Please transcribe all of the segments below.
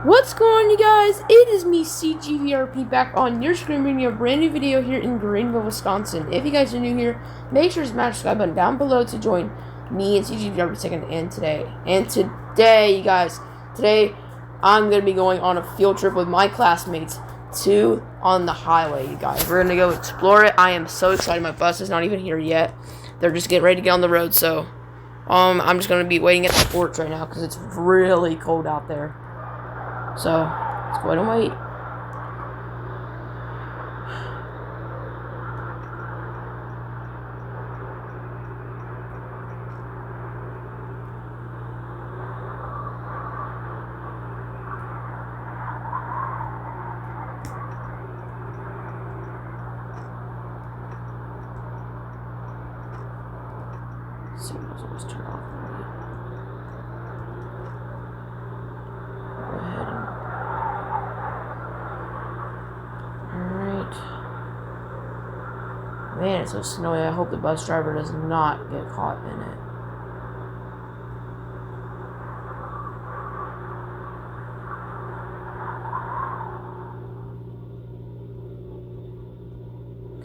What's going on, you guys? It is me, CGVRP, back on your screen bringing you a brand new video here in Greenville, Wisconsin. If you guys are new here, make sure to smash the subscribe button down below to join me and CGVRP second and today, you guys, I'm going to be going on a field trip with my classmates to on the highway, you guys. We're going to go explore it. I am so excited. My bus is not even here yet. They're just getting ready to get on the road, so I'm just going to be waiting at the porch right now because it's really cold out there. So, let's go ahead and wait. Signals always turn off already. Go ahead and... Alright. Man, it's so snowy. I hope the bus driver does not get caught in it.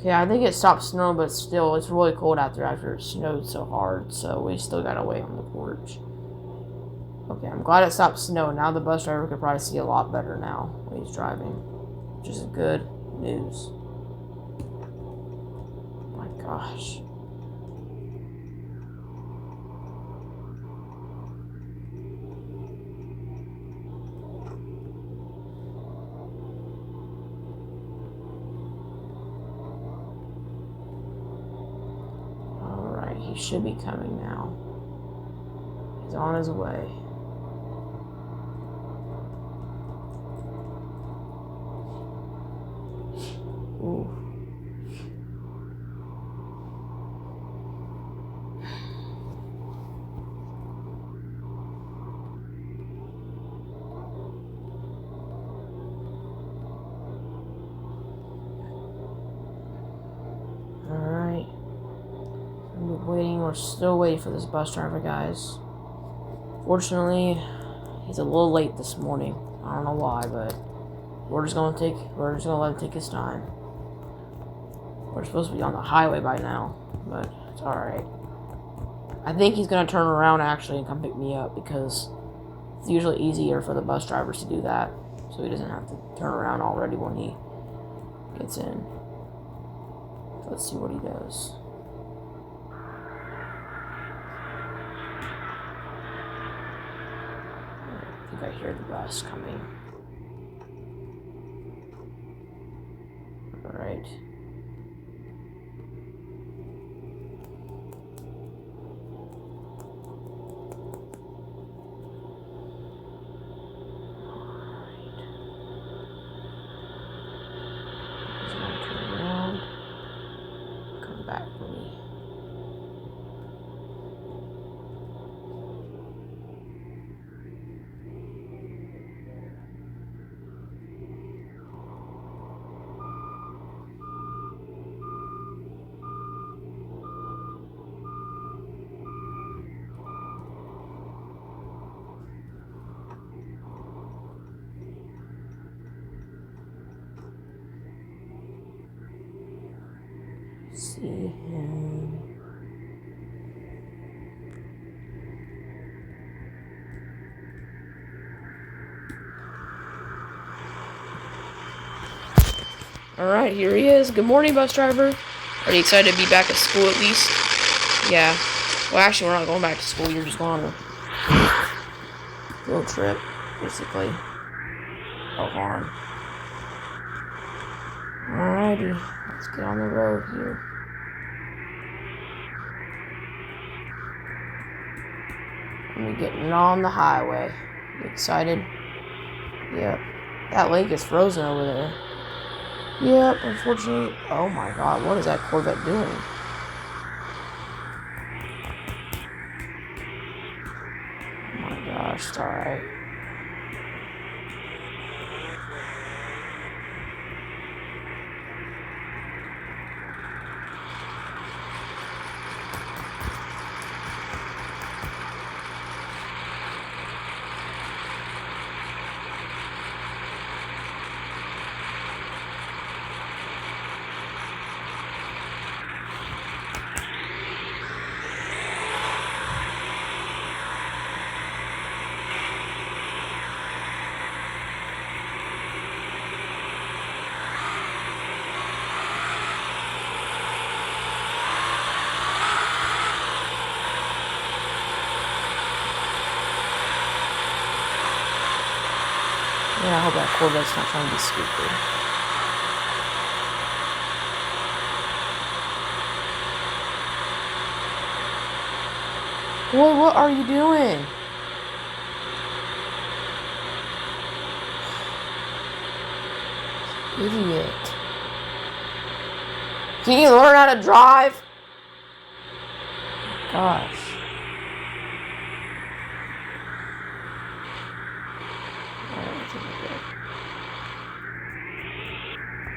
Okay, I think it stopped snowing, but still, it's really cold out there after it snowed so hard, so we still gotta wait on the porch. Okay, I'm glad it stopped snowing. Now the bus driver could probably see a lot better now when he's driving, which is good news. Oh my gosh. Alright, he should be coming now. He's on his way. Ooh. Alright. We're still waiting for this bus driver, guys. Fortunately, he's a little late this morning. I don't know why, but we're just gonna let him take his time. We're supposed to be on the highway by now, but it's alright. I think he's gonna turn around actually and come pick me up because it's usually easier for the bus drivers to do that, so he doesn't have to turn around already when he gets in. So let's see what he does. I think I hear the bus coming. Alright. He's gonna turn around. Come back for me. See him. Alright, here he is. Good morning, bus driver. Are you excited to be back at school at least? Yeah. Well, actually, we're not going back to school. You're just going on a road trip, basically. No harm. Alrighty. Let's get on the road here. And we're getting on the highway. You excited? Yep. That lake is frozen over there. Yep, unfortunately. Oh my god, what is that Corvette doing? Oh my gosh, it's alright. Yeah, I hope that Corvette's not trying to be stupid. Boy, what are you doing? Idiot. Can you learn how to drive? Gosh.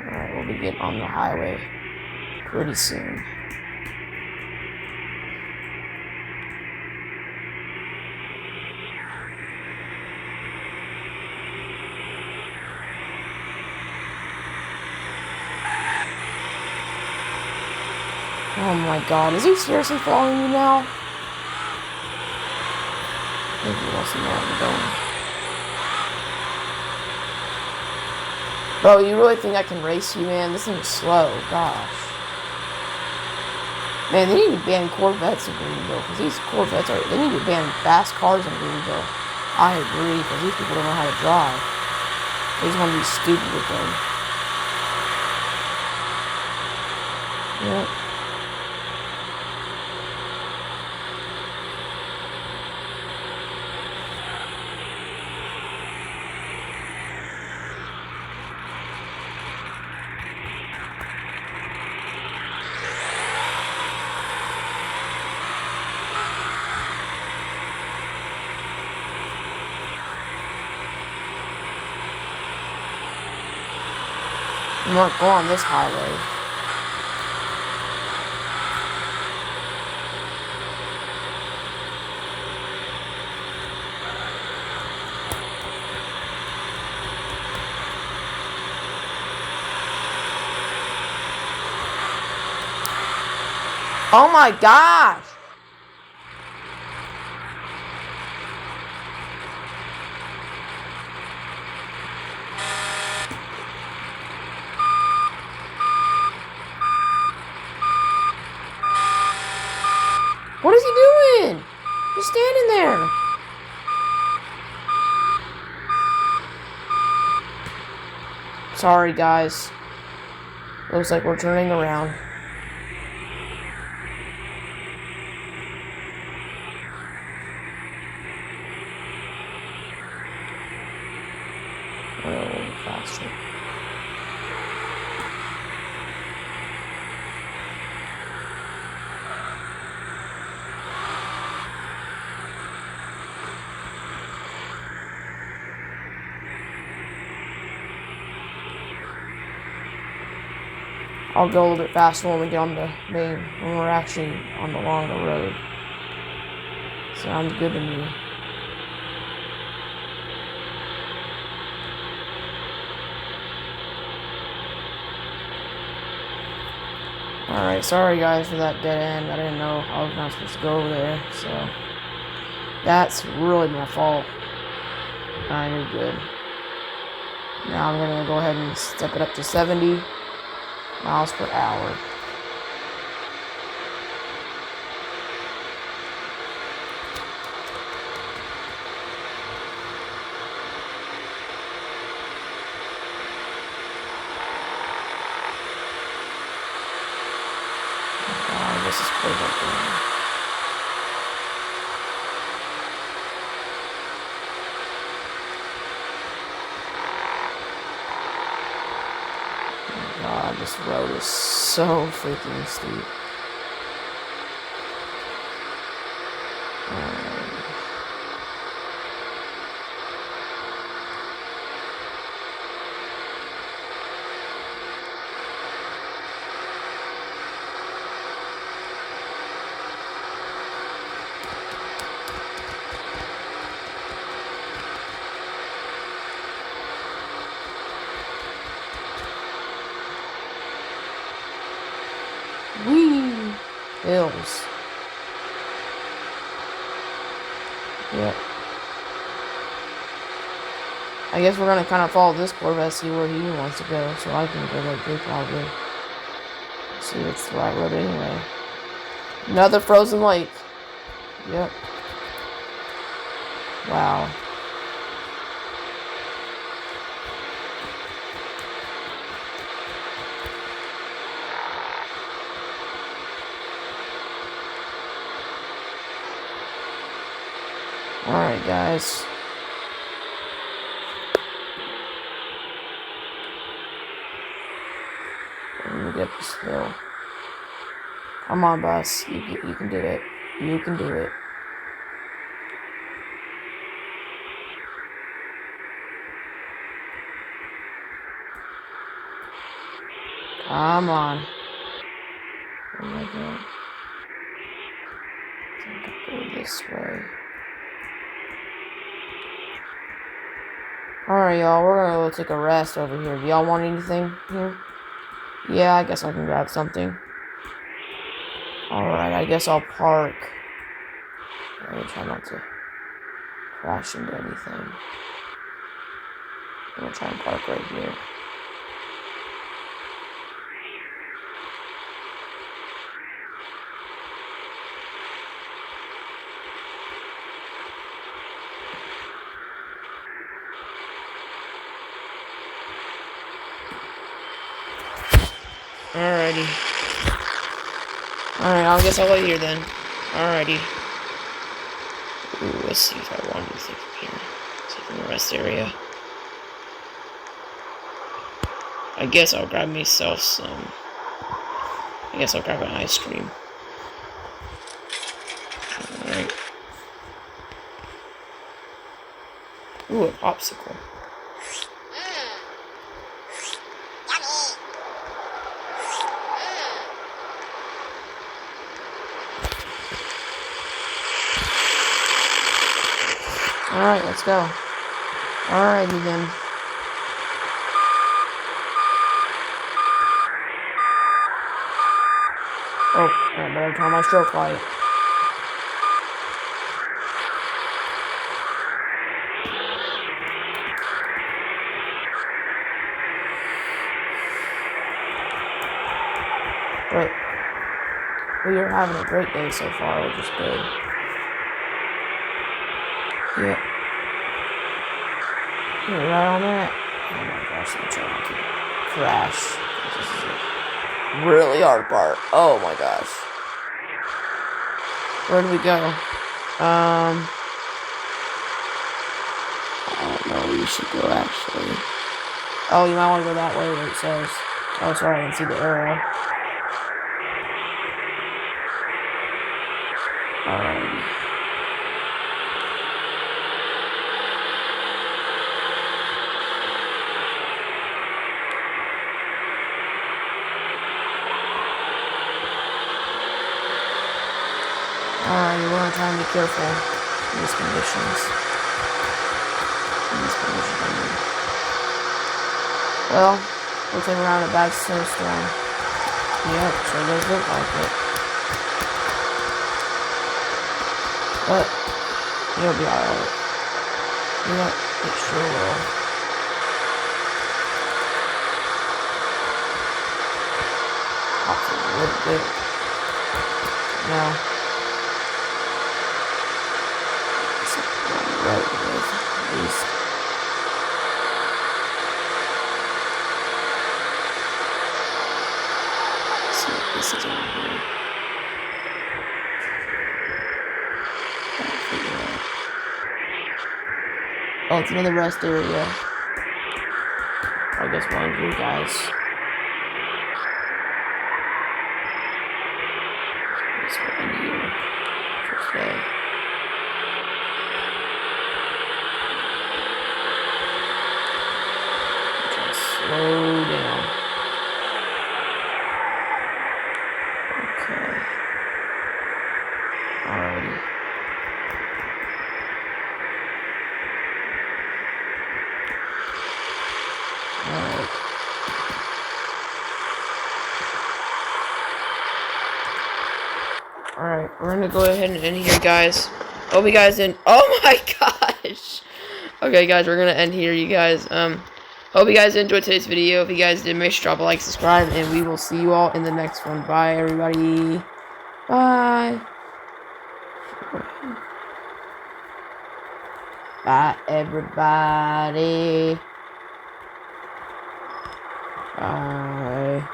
Alright, we'll be getting on the highway pretty soon. Oh my god, is he seriously following you now? I think he wants to know where I'm going. Bro, you really think I can race you, man? This thing's slow, gosh. Man, they need to ban Corvettes in Greenville, because these Corvettes are... They need to ban fast cars in Greenville. I agree, because these people don't know how to drive. They just want to be stupid with them. Yep. I'm not going on this highway. Oh my gosh! What is he doing? He's standing there. Sorry, guys. Looks like we're turning around. A little faster. I'll go a little bit faster when we get on the main, when we're actually on the longer road. Sounds good to me. Alright, sorry guys for that dead end. I didn't know I was not supposed to go over there, so that's really my fault. Alright, you're good. Now I'm gonna go ahead and step it up to 70 miles per hour. This is perfect. God, this road is so freaking steep. Whee! Hills. Yep. I guess we're gonna kind of follow this Corvette, see where he wants to go, so I can go like this probably. See if it's the right road anyway. Another frozen lake. Yep. Wow. Alright, guys. Let me get this hill. Come on, bus. You can do it. You can do it. Come on. Oh my god. I think I'll go this way. Alright, y'all. We're gonna go take a rest over here. Do y'all want anything here? Yeah, I guess I can grab something. Alright, I guess I'll park. I'm gonna try not to crash into anything. I'm gonna try and park right here. Alrighty. Alright, I guess I'll wait here then. Alrighty. Ooh, let's see if I want anything from here. See from the rest area. I guess I'll grab myself some. I guess I'll grab an ice cream. Alright. Ooh, a popsicle. Alright, let's go. Alrighty then. Oh, I better turn on my stroke light. But we are having a great day so far, which is good. Yep. You're right on that. Oh my gosh, I'm trying not to crash. This is a really hard part. Oh my gosh. Where do we go? I don't know where you should go actually. Oh, you might want to go that way where it says. Oh, sorry, I didn't see the arrow. Alrighty. Alright, we're gonna try and be careful in these conditions. I mean. Well, looks like we're on a bad snowstorm. Yep, sure does look like it. But it'll be alright. Yep, it sure will. Pops a little bit. No. Right, at least. Let's see what this is over here. Oh, it's another rest area. I guess one of you guys. Let's go in here for today. Slow down. Okay. Alrighty. Alright. Alright, we're gonna go ahead and end here, guys. Hope you guys didn't. Oh my gosh! Okay, guys, we're gonna end here, you guys. Hope you guys enjoyed today's video. If you guys did, make sure to drop a like, subscribe, and we will see you all in the next one. Bye, everybody. Bye. Bye, everybody. Bye.